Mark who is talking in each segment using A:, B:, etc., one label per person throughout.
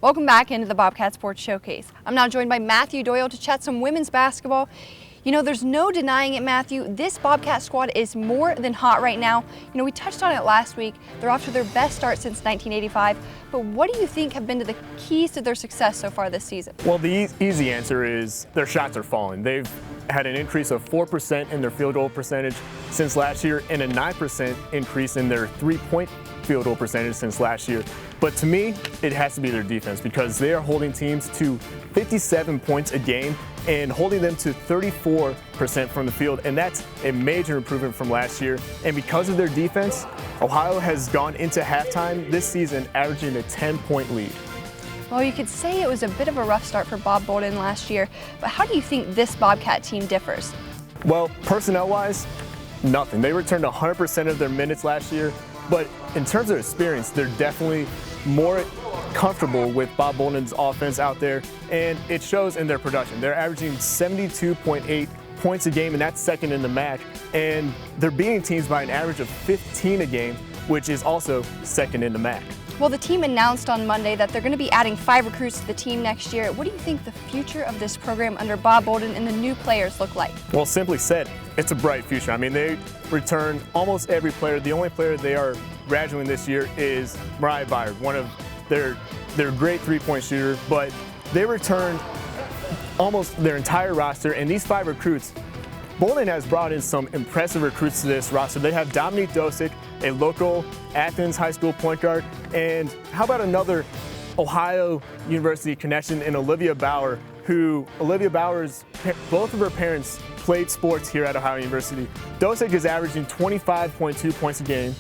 A: Welcome back into the Bobcat Sports Showcase. I'm now joined by Matthew Doyle to chat some women's basketball. You know, there's no denying it, Matthew. This Bobcat squad is more than hot right now. You know, we touched on it last week. They're off to their best start since 1985. But what do you think have been the keys to their success so far this season?
B: Well, the easy answer is their shots are falling. They've had an increase of 4% in their field goal percentage since last year and a 9% increase in their three-point field goal percentage since last year. But to me, it has to be their defense because they are holding teams to 57 points a game and holding them to 34% from the field, and that's a major improvement from last year. And because of their defense, Ohio has gone into halftime this season averaging a 10-point lead.
A: Well, you could say it was a bit of a rough start for Bob Bolden last year, but how do you think this Bobcat team differs?
B: Well, personnel-wise, nothing. They returned 100% of their minutes last year, but in terms of experience, they're definitely more comfortable with Bob Bolden's offense out there, and it shows in their production. They're averaging 72.8 points a game, and that's second in the MAC, and they're beating teams by an average of 15 a game, which is also second in the MAC.
A: Well, the team announced on Monday that they're going to be adding 5 recruits to the team next year. What do you think the future of this program under Bob Bolden and the new players look like?
B: Well, simply said, it's a bright future. I mean, they return almost every player. The only player they are graduating this year is Mariah Byard, one of their great three-point shooter, but they returned almost their entire roster, and these 5 recruits, Bolden has brought in some impressive recruits to this roster. They have Dominique Dosick, a local Athens high school point guard, and how about another Ohio University connection in Olivia Bauer, both of her parents played sports here at Ohio University. Dosick is averaging 25.2 points a game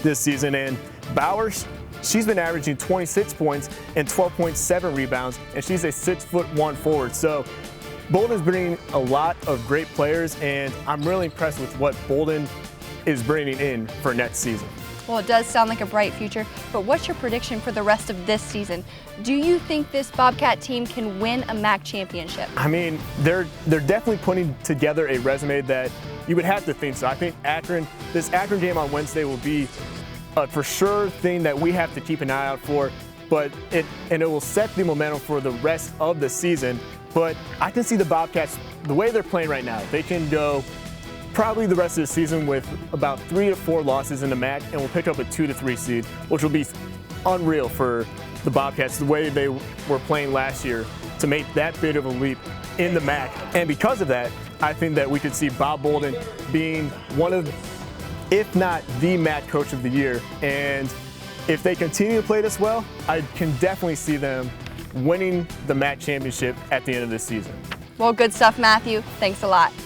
B: this season, and Bauer, she's been averaging 26 points and 12.7 rebounds, and she's a 6'1" forward. So Bolden's bringing a lot of great players, and I'm really impressed with what Bolden is bringing in for next season.
A: Well, it does sound like a bright future, but what's your prediction for the rest of this season? Do you think this Bobcat team can win a MAC championship?
B: I mean, they're definitely putting together a resume that you would have to think so. I think this Akron game on Wednesday will be a for sure thing that we have to keep an eye out for, but it will set the momentum for the rest of the season. But I can see the Bobcats, the way they're playing right now, they can go probably the rest of the season with about 3 to 4 losses in the MAC, and we'll pick up a 2 to 3 seed, which will be unreal for the Bobcats, the way they were playing last year to make that big of a leap in the MAC. And because of that, I think that we could see Bob Bolden being one of, if not the MAC Coach of the Year. And if they continue to play this well, I can definitely see them winning the MAC championship at the end of this season.
A: Well, good stuff, Matthew. Thanks a lot.